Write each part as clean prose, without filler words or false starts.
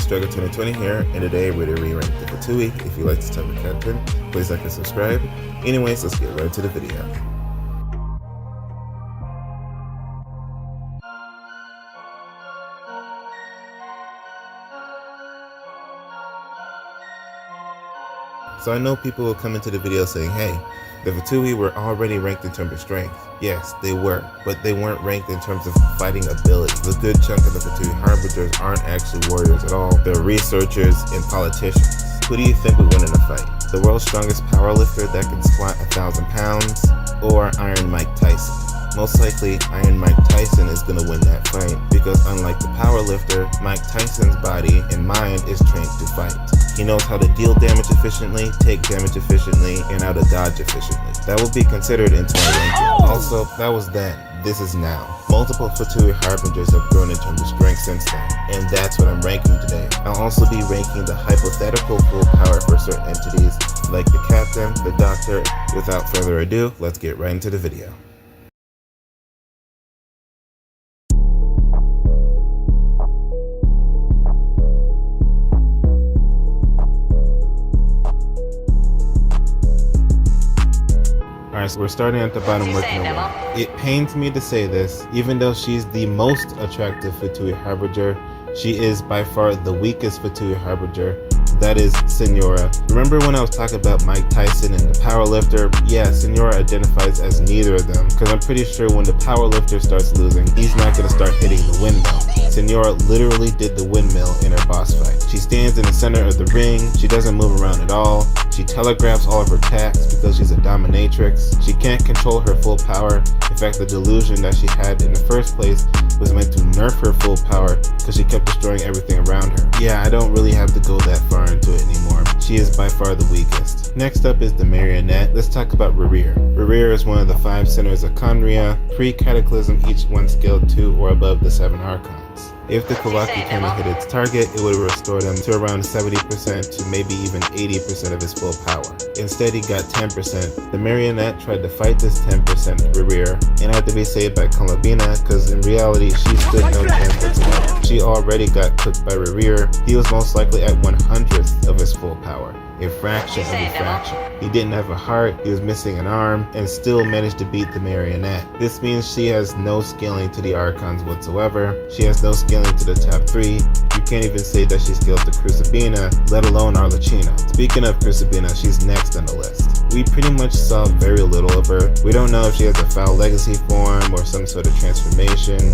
Struggle 2020 here, and today we're going to re-rank the Fatui. If you like this type of content, please like and subscribe. Anyways, let's get right into the video. So I know people will come into the video saying, hey, the Fatui were already ranked in terms of strength. Yes, they were, but they weren't ranked in terms of fighting ability. The good chunk of the Fatui Harbingers aren't actually warriors at all. They're researchers and politicians. Who do you think would win in a fight? The world's strongest powerlifter that can squat 1,000 pounds, or Iron Mike Tyson? Most likely, Iron Mike Tyson is going to win that fight because unlike the powerlifter, Mike Tyson's body and mind is trained to fight. He knows how to deal damage efficiently, take damage efficiently, and how to dodge efficiently. That will be considered into my ranking. Also, that was then. This is now. Multiple Fatui Harbingers have grown in terms of strength since then, and that's what I'm ranking today. I'll also be ranking the hypothetical full power for certain entities, like the captain, the doctor. Without further ado, let's get right into the video. Alright, so we're starting at the bottom, working our way. It pains me to say this, even though she's the most attractive Fatui Harbinger, she is by far the weakest Fatui Harbinger. That is Senora. Remember when I was talking about Mike Tyson and the powerlifter? Yeah, Senora identifies as neither of them, because I'm pretty sure when the powerlifter starts losing, he's not going to start hitting the windmill. Senora literally did the windmill in her boss fight. She stands in the center of the ring, she doesn't move around at all, she telegraphs all of her attacks because she's a dominatrix. She can't control her full power. In fact, the delusion that she had in the first place was meant to nerf her full power because she kept destroying everything around her. Yeah, I don't really have to go that far into it anymore. She is by far the weakest. Next up is the Marionette. Let's talk about Rerir. Rerir is one of the 5 centers of Khaenri'ah. Pre-Cataclysm, each one scaled 2 or above the 7 Archons. If the Kawaki Kama hit its target, it would restore them to around 70% to maybe even 80% of his full power. Instead, he got 10%. The Marionette tried to fight this 10% Rerir and had to be saved by Kalabina because in reality, she stood no chance whatsoever. She already got cooked by Rerir. He was most likely at 1/100th of his full power. A fraction of a fraction. He didn't have a heart, he was missing an arm, and still managed to beat the Marionette. This means she has no scaling to the Archons whatsoever. She has no scaling to the top 3. You can't even say that she scaled to Crucibina, let alone Arlecchino. Speaking of Crucibina, she's next on the list. We pretty much saw very little of her. We don't know if she has a foul legacy form or some sort of transformation.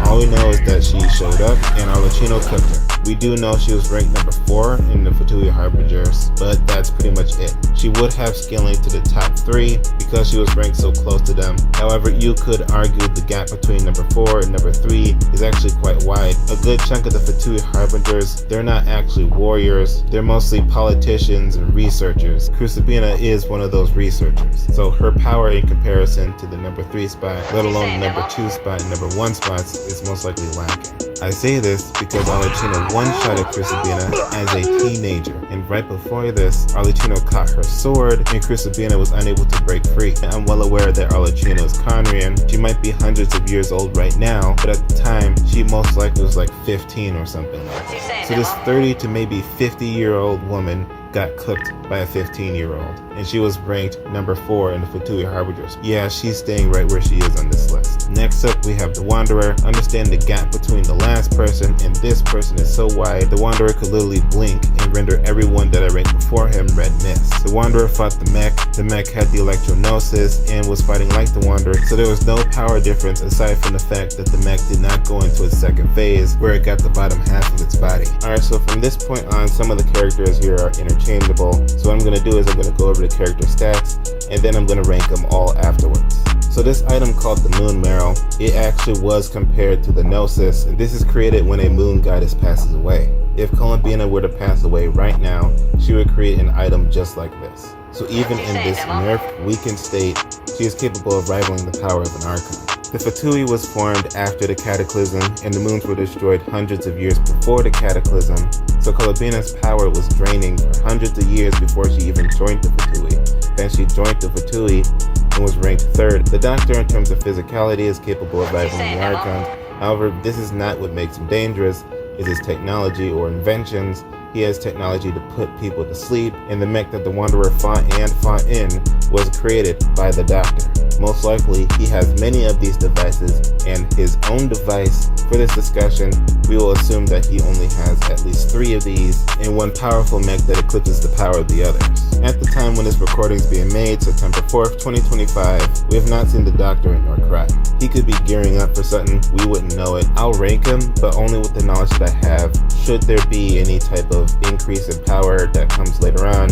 All we know is that she showed up and Arlecchino cooked her. We do know she was ranked number 4 in the Fatui Harbingers, but that's pretty much it. She would have scaling to the top 3 because she was ranked so close to them. However, you could argue the gap between number 4 and number 3 is actually quite wide. A good chunk of the Fatui Harbingers, they're not actually warriors, they're mostly politicians and researchers. Crucibina is one of those researchers, so her power in comparison to the number 3 spot, let alone the number 2 spot and number 1 spots, is most likely lacking. I say this because Arlecchino one-shot at Crucibina as a teenager, and right before this, Arlecchino caught her sword and Crucibina was unable to break free. I'm well aware that Arlecchino is Khaenri'ah. She might be hundreds of years old right now, but at the time, she most likely was like 15 or something like that. So this 30 to maybe 50-year-old woman got cooked by a 15-year-old, and she was ranked number 4 in the Fatui Harbingers. Yeah, she's staying right where she is on this list. Next up, we have the Wanderer. Understand the gap between the last person and this person is so wide, the Wanderer could literally blink and render everyone that I ranked before him red mist. The Wanderer fought the mech. The mech had the Electro-Gnosis and was fighting like the Wanderer, so there was no power difference aside from the fact that the mech did not go into its second phase, where it got the bottom half of its body. Alright, so from this point on, some of the characters here are interchangeable. So what I'm going to do is I'm going to go over the character stats, and then I'm going to rank them all afterwards. So this item called the Moon Marrow, it actually was compared to the Gnosis, and this is created when a moon goddess passes away. If Kalabina were to pass away right now, she would create an item just like this. So even in this nerfed, weakened state, she is capable of rivaling the power of an Archon. The Fatui was formed after the Cataclysm, and the moons were destroyed hundreds of years before the Cataclysm, so Kalabina's power was draining for hundreds of years before she even joined the Fatui. Then she joined the Fatui and was ranked 3rd. The Doctor, in terms of physicality, is capable of rivaling the Archons. However, this is not what makes him dangerous. is his technology or inventions. He has technology to put people to sleep, and the mech that the Wanderer fought in was created by the Doctor. Most likely, he has many of these devices and his own device. For this discussion, we will assume that he only has at least 3 of these, and one powerful mech that eclipses the power of the others. At the time when this recording is being made, September 4th, 2025, we have not seen the Doctor in Norcry. He could be gearing up for something, we wouldn't know it. I'll rank him, but only with the knowledge that I have. Should there be any type of increase in power that comes later on,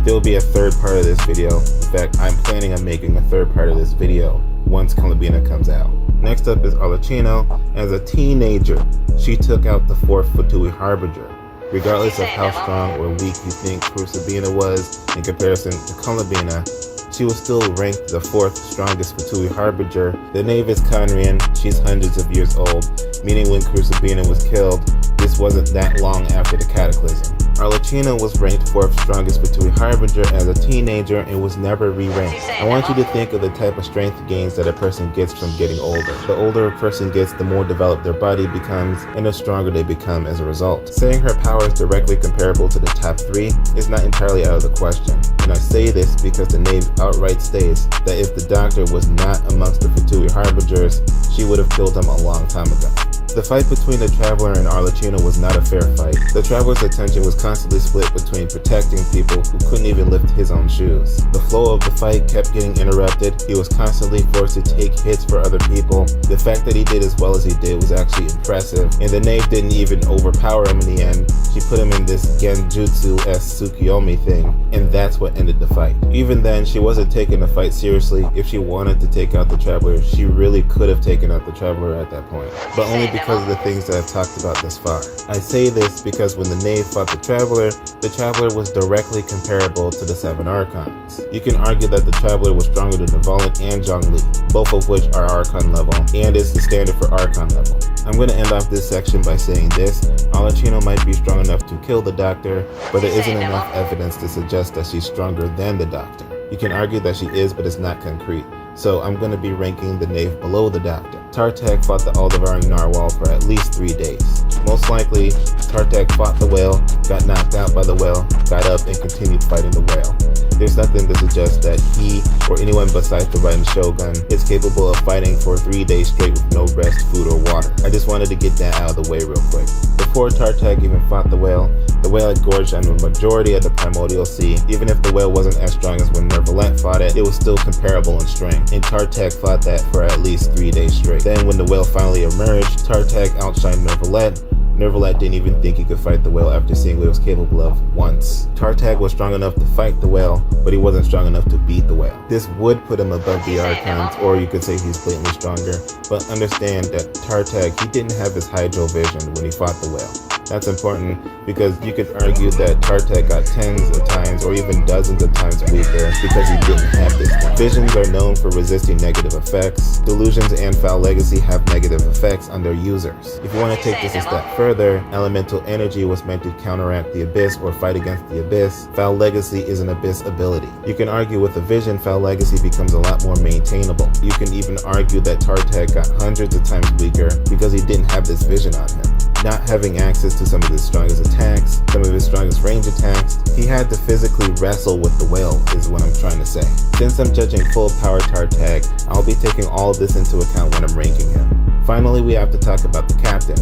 there will be a third part of this video. In fact, I'm planning on making a third part of this video once Columbina comes out. Next up is Arlecchino. As a teenager, she took out the 4th Fatui Harbinger. Regardless of how strong or weak you think Crucibina was in comparison to Columbina, she was still ranked the 4th strongest Fatui Harbinger. The Knave is Conrian, she's hundreds of years old, meaning when Crucibina was killed, this wasn't that long after the Cataclysm. Arlecchino was ranked 4th strongest Fatui Harbinger as a teenager and was never re-ranked. I want you to think of the type of strength gains that a person gets from getting older. The older a person gets, the more developed their body becomes, and the stronger they become as a result. Saying her power is directly comparable to the top 3 is not entirely out of the question. And I say this because the Knave outright states that if the Doctor was not amongst the Fatui Harbingers, she would have killed him a long time ago. The fight between the Traveler and Arlecchino was not a fair fight. The Traveler's attention was constantly split between protecting people who couldn't even lift his own shoes. The flow of the fight kept getting interrupted. He was constantly forced to take hits for other people. The fact that he did as well as he did was actually impressive, and the Knave didn't even overpower him in the end. She put him in this Genjutsu-esque Tsukiyomi thing, and that's what ended the fight. Even then, she wasn't taking the fight seriously. If she wanted to take out the Traveler, she really could have taken out the Traveler at that point, but only because of the things that I've talked about thus far. I say this because when the Knave fought the Traveler was directly comparable to the 7 Archons. You can argue that the Traveler was stronger than Nevalent and Zhongli, both of which are Archon level, and is the standard for Archon level. I'm going to end off this section by saying this: Arlecchino might be strong enough to kill the Doctor, but there isn't enough evidence to suggest that she's stronger than the Doctor. You can argue that she is, but it's not concrete. So I'm going to be ranking the Knave below the Doctor. Tartak fought the Aldebaran Narwhal for at least 3 days. Most likely, Tartak fought the whale, got knocked out by the whale, got up and continued fighting the whale. There's nothing to suggest that he or anyone besides the Raiden Shogun is capable of fighting for 3 days straight with no rest, food, or water. I just wanted to get that out of the way real quick. Before Tartak even fought the whale had gorged on the majority of the Primordial Sea. Even if the whale wasn't as strong as when Neverlet fought it, it was still comparable in strength, and Tartak fought that for at least 3 days straight. Then when the whale finally emerged, Tartak outshined Neverlet. Neverlet didn't even think he could fight the whale after seeing what it was capable of once. Tartak was strong enough to fight the whale, but he wasn't strong enough to beat the whale. This would put him above the Archons, or you could say he's blatantly stronger, but understand that Tartak, he didn't have his hydro vision when he fought the whale. That's important because you could argue that Tartak got tens of times or even dozens of times weaker because he didn't have this thing. Visions are known for resisting negative effects. Delusions and Foul Legacy have negative effects on their users. If you want to take this a step further, Elemental Energy was meant to counteract the Abyss or fight against the Abyss. Foul Legacy is an Abyss ability. You can argue with a Vision, Foul Legacy becomes a lot more maintainable. You can even argue that Tartak got hundreds of times weaker because he didn't have this Vision on him. Not having access to some of his strongest attacks, some of his strongest range attacks, he had to physically wrestle with the whale, is what I'm trying to say. Since I'm judging full power Tartak, I'll be taking all of this into account when I'm ranking him. Finally, we have to talk about the Captain.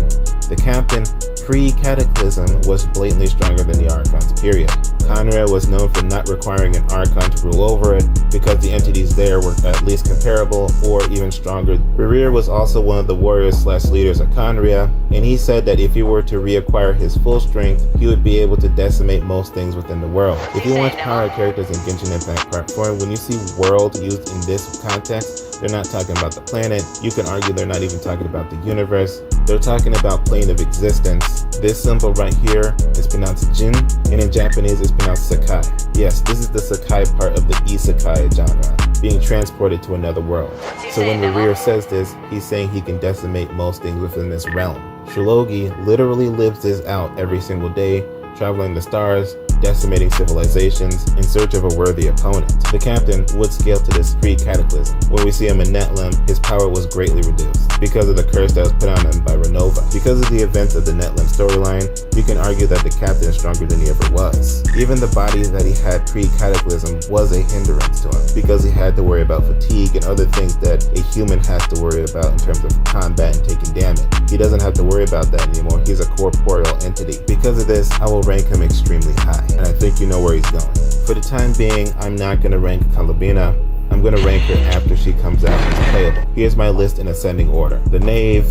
The Captain, pre-Cataclysm, was blatantly stronger than the Archons, period. Conrad was known for not requiring an Archon to rule over it because the entities there were at least comparable or even stronger. Rerir was also one of the warriors/leaders of Conria, and he said that if he were to reacquire his full strength, he would be able to decimate most things within the world. If you watch power characters in Genshin Impact Part 4, when you see world used in this context, they're not talking about the planet. You can argue they're not even talking about the universe. They're talking about plane of existence. This symbol right here is pronounced Jin, and in Japanese it's pronounced Sakai. Yes, this is the Sakai part of the Isekai genre, being transported to another world. So when Rerir says this, he's saying he can decimate most things within this realm. Shilogi literally lives this out every single day, traveling the stars, decimating civilizations in search of a worthy opponent. The captain would scale to this pre-cataclysm. When we see him in Netlim, his power was greatly reduced because of the curse that was put on him by Renova. Because of the events of the Netlim storyline, you can argue that the captain is stronger than he ever was. Even the body that he had pre-cataclysm was a hindrance to him because he had to worry about fatigue and other things that a human has to worry about in terms of combat and taking damage. He doesn't have to worry about that anymore. He's a corporeal entity. Because of this, I will rank him extremely high, and I think you know where he's going. For the time being, I'm not going to rank Kalabina. I'm going to rank her after she comes out as playable. Here's my list in ascending order. The Knave,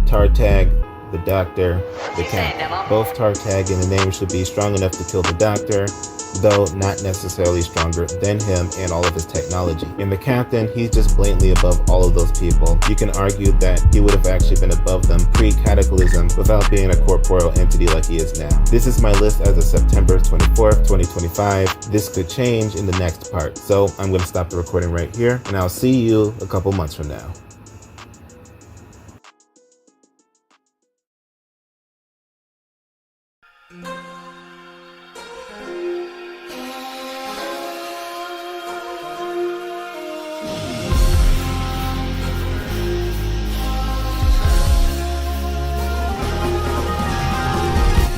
Tartag, the Doctor, the Captain. Both Tartag and the Knave should be strong enough to kill the Doctor, though not necessarily stronger than him and all of his technology. In the Captain, he's just blatantly above all of those people. You can argue that he would have actually been above them pre-cataclysm without being a corporeal entity like he is now. This is my list as of September 24th, 2025. This could change in the next part, so I'm going to stop the recording right here, and I'll see you a couple months from now.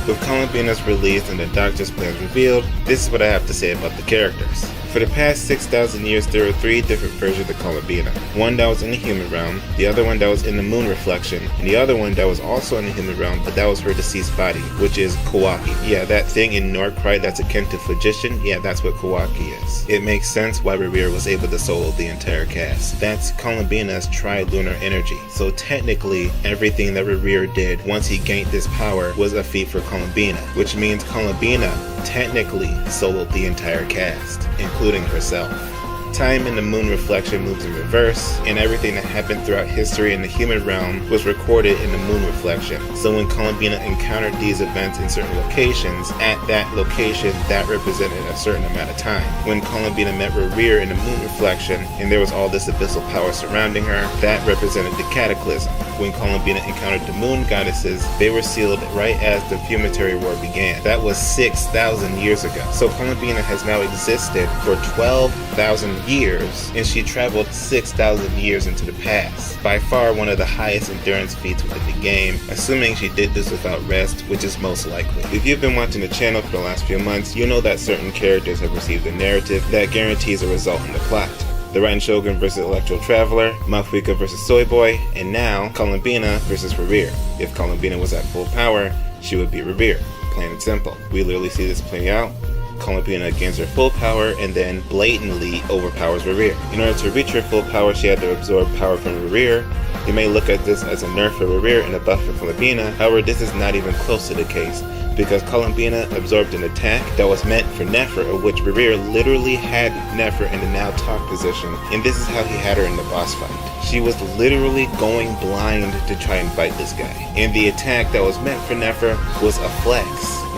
With Kalabina's release and the Doctor's plans revealed, this is what I have to say about the characters. For the past 6,000 years, there were 3 different versions of Kalabina. One that was in the human realm, the other one that was in the moon reflection, and the other one that was also in the human realm, but that was her deceased body, which is Kawaki. Yeah, that thing in Norcry that's akin to phlogiston, yeah, that's what Kawaki is. It makes sense why Revere was able to solo the entire cast. That's Kalabina's tri-lunar energy. So technically, everything that Revere did once he gained this power was a feat for Kalabina, which means Kalabina technically soloed the entire cast, including herself. Time in the moon reflection moves in reverse, and everything that happened throughout history in the human realm was recorded in the moon reflection. So when Kalabina encountered these events in certain locations, at that location that represented a certain amount of time. When Kalabina met Revere in the moon reflection, and there was all this abyssal power surrounding her, that represented the cataclysm. When Kalabina encountered the moon goddesses, they were sealed right as the Fumetary War began. That was 6,000 years ago. So Kalabina has now existed for 12,000 years, and she traveled 6,000 years into the past. By far one of the highest endurance feats within the game, assuming she did this without rest, which is most likely. If you've been watching the channel for the last few months, you know that certain characters have received a narrative that guarantees a result in the plot. The Raiden Shogun versus Electro Traveler, Mafuika versus Soy Boy, and now Kalabina versus Revere. If Kalabina was at full power, she would be Revere. Plain and simple. We literally see this playing out. Kalabina gains her full power and then blatantly overpowers Revere. In order to reach her full power, she had to absorb power from Revere. You may look at this as a nerf for Revere and a buff for Kalabina, however this is not even close to the case, because Kalabina absorbed an attack that was meant for Nefer, of which Revere literally had Nefer in the now talk position, and this is how he had her in the boss fight. She was literally going blind to try and fight this guy, and the attack that was meant for Nefer was a flex,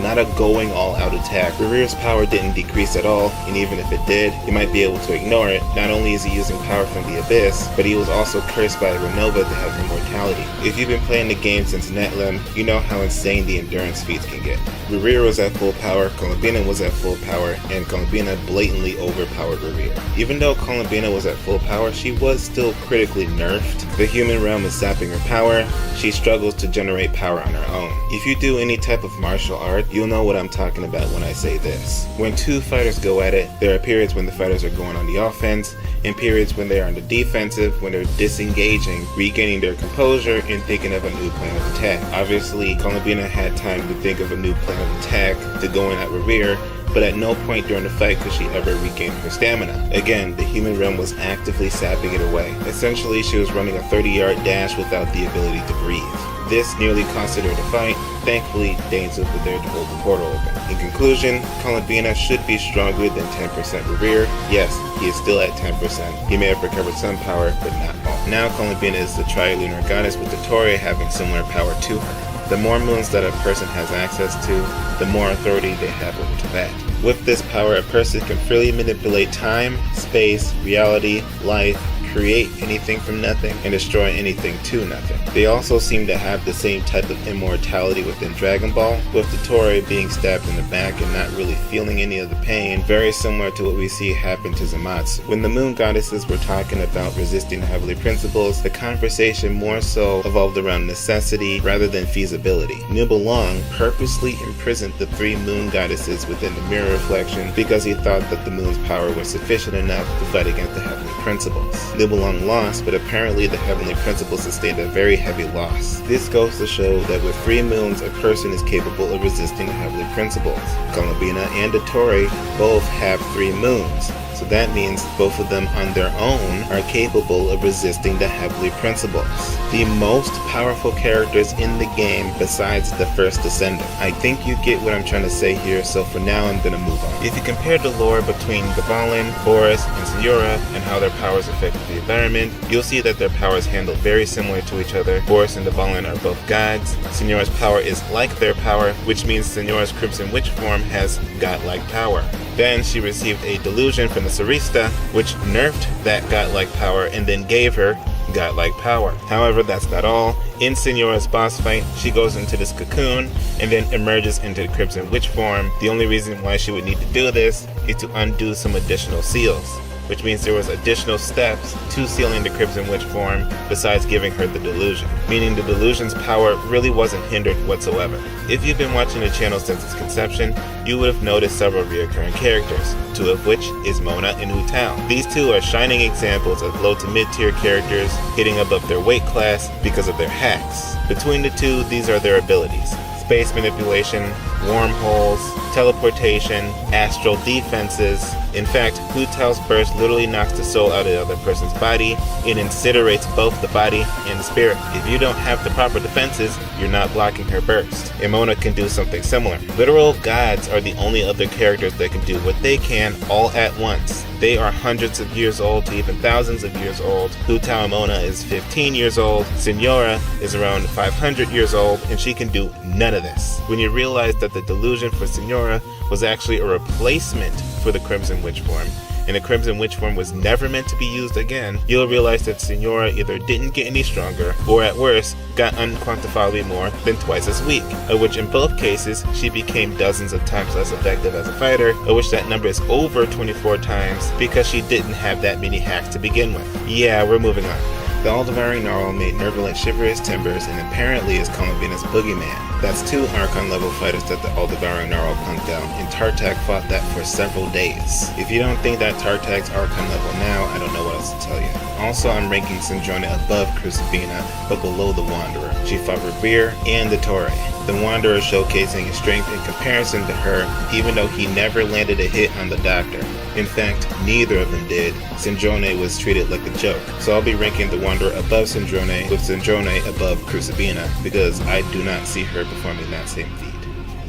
not a going all out attack. Revere's power didn't decrease at all, and even if it did, he might be able to ignore it. Not only is he using power from the Abyss, but he was also cursed by Renova to have immortality. If you've been playing the game since Netlim, you know how insane the endurance feats can get. Revere was at full power, Kalabina was at full power, and Kalabina blatantly overpowered Revere. Even though Kalabina was at full power, she was still critically nerfed. The human realm is sapping her power. She struggles to generate power on her own. If you do any type of martial art, you'll know what I'm talking about when I say this. When two fighters go at it, there are periods when the fighters are going on the offense, and periods when they are on the defensive, when they're disengaging, regaining their composure, and thinking of a new plan of attack. Obviously, Kalabina had time to think of a new plan of attack to go in at Revere, but at no point during the fight could she ever regain her stamina. Again, the human realm was actively sapping it away. Essentially, she was running a 30-yard dash without the ability to breathe. This nearly costed her the fight. Thankfully, Danes was there to hold the portal open. In conclusion, Kalabina should be stronger than 10% Revere. Yes, he is still at 10%. He may have recovered some power, but not all. Now Kalabina is the tri-lunar goddess, with Victoria having similar power to her. The more moons that a person has access to, the more authority they have over Tibet. With this power, a person can freely manipulate time, space, reality, life, create anything from nothing, and destroy anything to nothing. They also seem to have the same type of immortality within Dragon Ball, with Dottore being stabbed in the back and not really feeling any of the pain, very similar to what we see happen to Zamasu. When the moon goddesses were talking about resisting the heavenly principles, the conversation more so evolved around necessity rather than feasibility. Nibelung purposely imprisoned the three moon goddesses within the mirror reflection because he thought that the moon's power was sufficient enough to fight against the heavenly principles. Nibelung lost, but apparently the heavenly principles sustained a very heavy loss. This goes to show that with 3 moons, a person is capable of resisting the heavenly principles. Columbina and Dottore both have 3 moons, so that means both of them on their own are capable of resisting the heavenly principles. The most powerful characters in the game besides the first descendant. I think you get what I'm trying to say here, so for now I'm gonna move on. If you compare the lore between Gabalin, Boris, and Signora and how their powers affect the environment, you'll see that their powers handle very similar to each other. Boris and Gabalin are both gods. Signora's power is like their power, which means Signora's Crimson Witch form has godlike power. Then she received a delusion from the Sarista, which nerfed that godlike power and then gave her godlike power. However, that's not all. In Signora's boss fight, she goes into this cocoon and then emerges into the Crimson Witch form. The only reason why she would need to do this is to undo some additional seals, which means there was additional steps to sealing the Crimson Witch form besides giving her the delusion, meaning the delusion's power really wasn't hindered whatsoever. If you've been watching the channel since its conception, you would have noticed several recurring characters, 2 of which is Mona and Hu Tao. These 2 are shining examples of low to mid-tier characters hitting above their weight class because of their hacks. Between the 2, these are their abilities: space manipulation, wormholes, teleportation, astral defenses. In fact, Hu Tao's burst literally knocks the soul out of the other person's body and incinerates both the body and the spirit. If you don't have the proper defenses, you're not blocking her burst. And Mona can do something similar. Literal gods are the only other characters that can do what they can all at once. They are hundreds of years old to even thousands of years old. Hu Tao Mona is 15 years old. Signora is around 500 years old, and she can do none of this. When you realize that the delusion for Signora was actually a replacement for the Crimson Witch form, and the Crimson Witch form was never meant to be used again, you'll realize that Signora either didn't get any stronger, or at worst, got unquantifiably more than twice as weak, of which in both cases, she became dozens of times less effective as a fighter, of which that number is over 24 times because she didn't have that many hacks to begin with. Yeah, we're moving on. The all-devouring Gnarl made Nervalent shiver his timbers and apparently is Columbina's boogeyman. That's 2 Archon level fighters that the all-devouring Gnarl punked down, and Tartak fought that for several days. If you don't think that Tartak's Archon level now, I don't know what else to tell you. Also, I'm ranking Sindrona above Crucifina, but below the Wanderer. She fought Rabir and Dottore. The Wanderer showcasing his strength in comparison to her, even though he never landed a hit on the Doctor. In fact, neither of them did. Sindrone was treated like a joke. So I'll be ranking the Wanderer above Sindrone, with Sindrone above Crucifina, because I do not see her performing that same feat.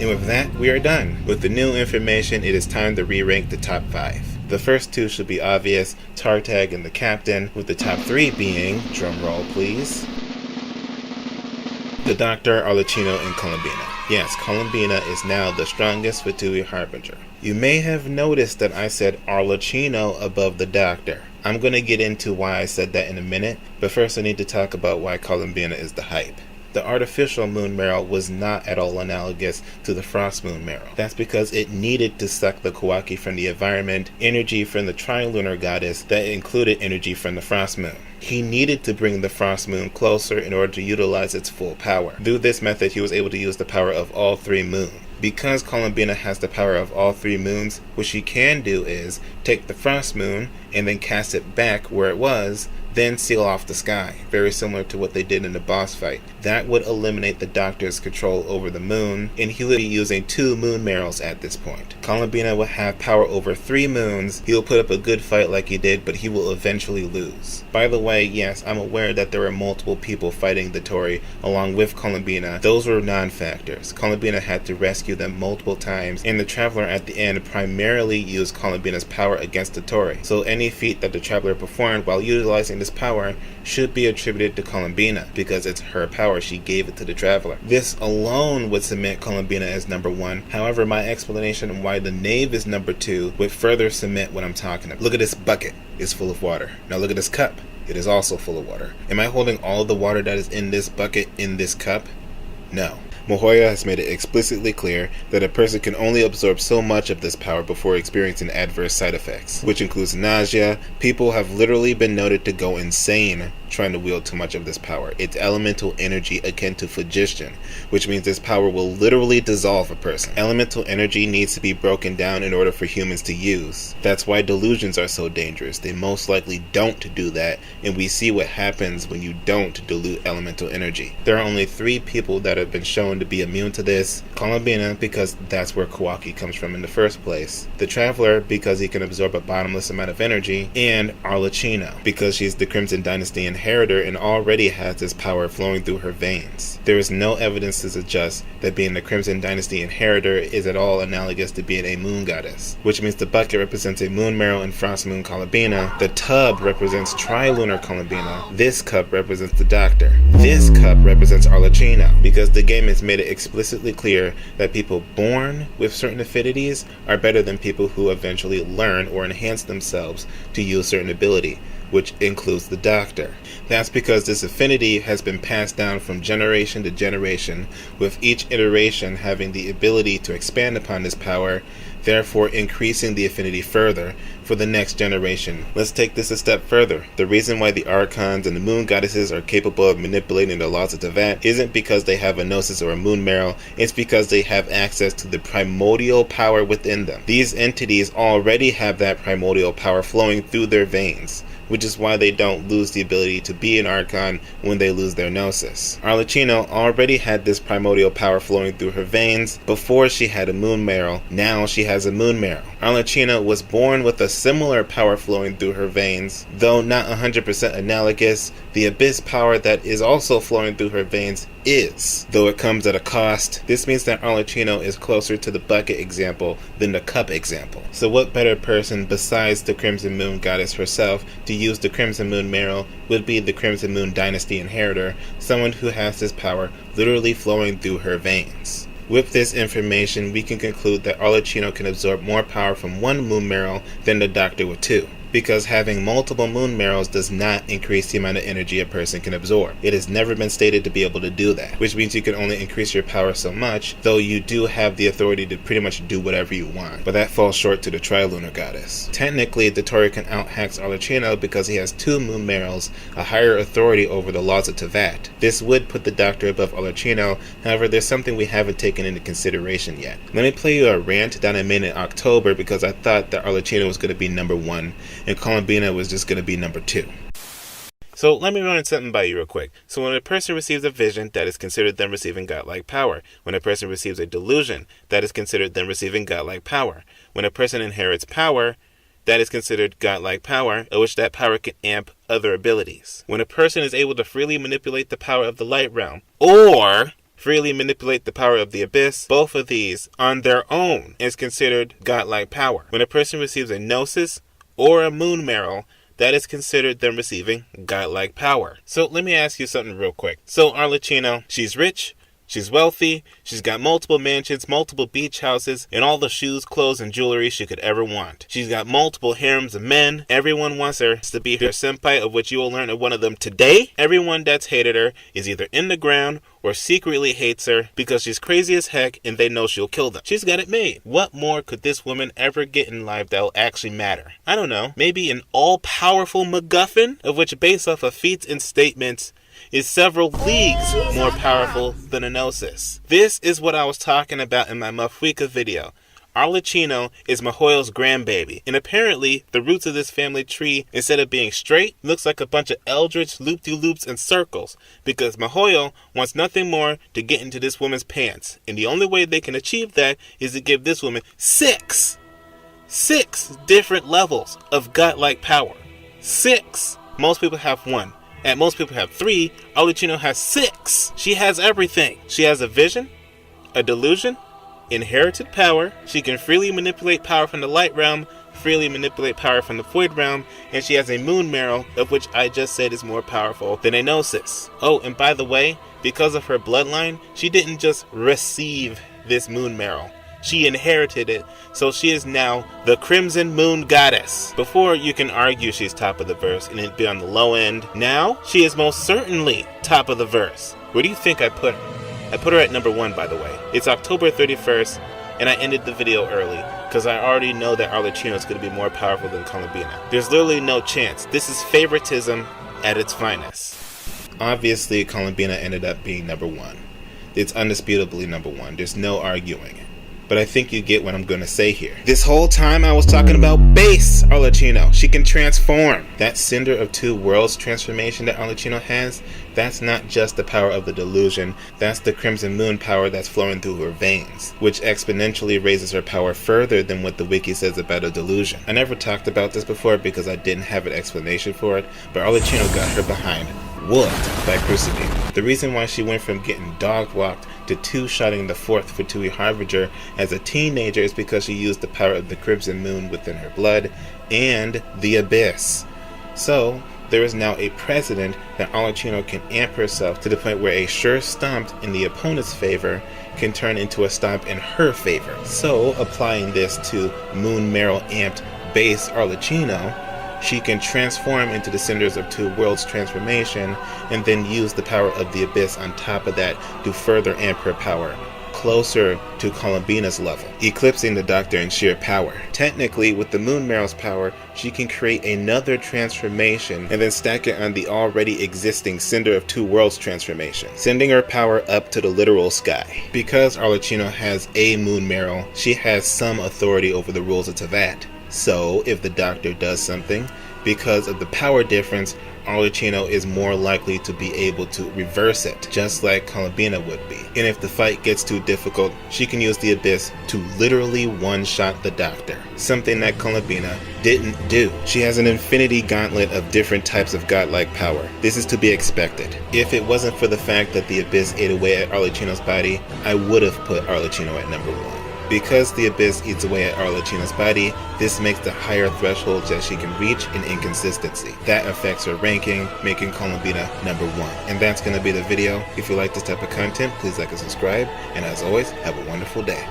And with that, we are done. With the new information, it is time to re-rank the top 5. The first 2 should be obvious, Tartag and the Captain, with the top 3 being, drumroll please, the Doctor, Arlecchino, and Columbina. Yes, Columbina is now the strongest Fatui Harbinger. You may have noticed that I said Arlecchino above the Doctor. I'm going to get into why I said that in a minute, but first I need to talk about why Columbina is the hype. The artificial moon marrow was not at all analogous to the frost moon marrow. That's because it needed to suck the Kawaki from the environment, energy from the trilunar goddess that included energy from the frost moon. He needed to bring the frost moon closer in order to utilize its full power. Through this method, he was able to use the power of all 3 moons. Because Columbina has the power of all 3 moons, what she can do is take the frost moon and then cast it back where it was, then seal off the sky, very similar to what they did in the boss fight. That would eliminate the Doctor's control over the moon, and he would be using 2 moon marrows at this point. Columbina will have power over 3 moons. He'll put up a good fight like he did, but he will eventually lose. By the way, yes, I'm aware that there were multiple people fighting the Tori along with Columbina. Those were non-factors. Columbina had to rescue them multiple times, and the Traveler at the end primarily used Columbina's power against the Tori. So any feat that the Traveler performed while utilizing this power should be attributed to Columbina, because it's her power. She gave it to the Traveler. This alone would cement Columbina as number 1. However, my explanation of why the Knave is number 2 would further cement what I'm talking about. Look at this bucket. It's full of water. Now look at this cup. It is also full of water. Am I holding all of the water that is in this bucket in this cup? No. Mihoyo has made it explicitly clear that a person can only absorb so much of this power before experiencing adverse side effects, which includes nausea. People have literally been noted to go insane trying to wield too much of this power. It's elemental energy akin to phlogiston, which means this power will literally dissolve a person. Elemental energy needs to be broken down in order for humans to use. That's why delusions are so dangerous. They most likely don't do that, and we see what happens when you don't dilute elemental energy. There are only 3 people that have been shown to be immune to this. Columbina, because that's where Kawaki comes from in the first place. The Traveler, because he can absorb a bottomless amount of energy. And Arlecchino, because she's the Crimson Dynasty inheritor and already has this power flowing through her veins. There is no evidence to suggest that being the Crimson Dynasty inheritor is at all analogous to being a moon goddess, which means the bucket represents a moon marrow and frost moon Columbina. The tub represents trilunar Columbina. This cup represents the Doctor. This cup represents Arlecchino, because the game has made it explicitly clear that people born with certain affinities are better than people who eventually learn or enhance themselves to use certain ability, which includes the Doctor. That's because this affinity has been passed down from generation to generation, with each iteration having the ability to expand upon this power, therefore increasing the affinity further for the next generation. Let's take this a step further. The reason why the Archons and the Moon Goddesses are capable of manipulating the laws of Tevat isn't because they have a Gnosis or a Moon Marrow, it's because they have access to the primordial power within them. These entities already have that primordial power flowing through their veins, which is why they don't lose the ability to be an Archon when they lose their Gnosis. Arlecchino already had this primordial power flowing through her veins before she had a Moon Marrow. Now she has a Moon Marrow. Arlecchino was born with a similar power flowing through her veins, though not 100% analogous. The Abyss power that is also flowing through her veins is, though it comes at a cost. This means that Arlecchino is closer to the bucket example than the cup example. So what better person besides the Crimson Moon Goddess herself to use the Crimson Moon Marrow would be the Crimson Moon Dynasty inheritor, someone who has this power literally flowing through her veins. With this information, we can conclude that Arlecchino can absorb more power from one Moon Marrow than the Doctor with 2. Because having multiple moon marrows does not increase the amount of energy a person can absorb. It has never been stated to be able to do that, which means you can only increase your power so much, though you do have the authority to pretty much do whatever you want, but that falls short to the Trilunar Goddess. Technically, the Tory can out-hex Arlecchino because he has 2 moon marrows, a higher authority over the laws of Tevat. This would put the Doctor above Arlecchino, however there's something we haven't taken into consideration yet. Let me play you a rant that I made in October because I thought that Arlecchino was going to be number 1, and Columbina was just going to be number 2. So let me run something by you real quick. So when a person receives a vision, that is considered them receiving godlike power. When a person receives a delusion, that is considered them receiving godlike power. When a person inherits power, that is considered godlike power, of which that power can amp other abilities. When a person is able to freely manipulate the power of the light realm, or freely manipulate the power of the abyss, both of these on their own is considered godlike power. When a person receives a gnosis or a moon marrow, that is considered them receiving godlike power. So let me ask you something real quick. So Arlecchino, she's rich, she's wealthy, she's got multiple mansions, multiple beach houses, and all the shoes, clothes, and jewelry she could ever want. She's got multiple harems of men. Everyone wants her to be her senpai, of which you will learn of one of them today. Everyone that's hated her is either in the ground or secretly hates her because she's crazy as heck and they know she'll kill them. She's got it made. What more could this woman ever get in life that'll actually matter? I don't know. Maybe an all-powerful MacGuffin, of which based off of feats and statements is several leagues more powerful than a Gnosis. This is what I was talking about in my Mafuika video. Arlecchino is Mihoyo's grandbaby, and apparently the roots of this family tree, instead of being straight, looks like a bunch of eldritch loop-de-loops and circles, because Mihoyo wants nothing more to get into this woman's pants, and the only way they can achieve that is to give this woman six different levels of godlike power. 6. Most people have 1. And most people have 3. Arlecchino has 6. She has everything. She has a vision, a delusion, inherited power. She can freely manipulate power from the light realm, freely manipulate power from the Void Realm, and she has a Moon Marrow, of which I just said is more powerful than a Gnosis. Oh, and by the way, because of her bloodline, she didn't just receive this Moon Marrow. She inherited it, so she is now the Crimson Moon Goddess. Before, you can argue she's top of the verse and it'd be on the low end. Now, she is most certainly top of the verse. Where do you think I put her? I put her at number 1, by the way. It's October 31st, and I ended the video early, because I already know that Arlecchino is going to be more powerful than Columbina. There's literally no chance. This is favoritism at its finest. Obviously, Columbina ended up being number 1. It's undisputably number 1. There's no arguing it. But I think you get what I'm going to say here. This whole time I was talking about base Arlecchino. She can transform. That Cinder of Two Worlds transformation that Arlecchino has, that's not just the power of the delusion, that's the Crimson Moon power that's flowing through her veins, which exponentially raises her power further than what the wiki says about a delusion. I never talked about this before because I didn't have an explanation for it, but Arlecchino got her behind whooped by Crucible. The reason why she went from getting dog-walked to two-shotting the 4th Fatui Harbinger as a teenager is because she used the power of the Crimson Moon within her blood and the Abyss. So, there is now a precedent that Arlecchino can amp herself to the point where a sure stomp in the opponent's favor can turn into a stomp in her favor. So, applying this to Moon Marrow amped base Arlecchino, she can transform into the Cinders of Two Worlds transformation and then use the power of the Abyss on top of that to further amp her power closer to Columbina's level, eclipsing the Doctor in sheer power. Technically, with the Moon Marrow's power, she can create another transformation and then stack it on the already existing Cinder of Two Worlds transformation, sending her power up to the literal sky. Because Arlecchino has a Moon Marrow, she has some authority over the rules of Teyvat. So, if the Doctor does something, because of the power difference, Arlecchino is more likely to be able to reverse it, just like Columbina would be. And if the fight gets too difficult, she can use the Abyss to literally one-shot the Doctor, something that Columbina didn't do. She has an infinity gauntlet of different types of godlike power. This is to be expected. If it wasn't for the fact that the Abyss ate away at Arlecchino's body, I would have put Arlecchino at number 1. Because the Abyss eats away at Arlecchino's body, this makes the higher thresholds that she can reach an inconsistency. That affects her ranking, making Columbina number 1. And that's going to be the video. If you like this type of content, please like and subscribe. And as always, have a wonderful day.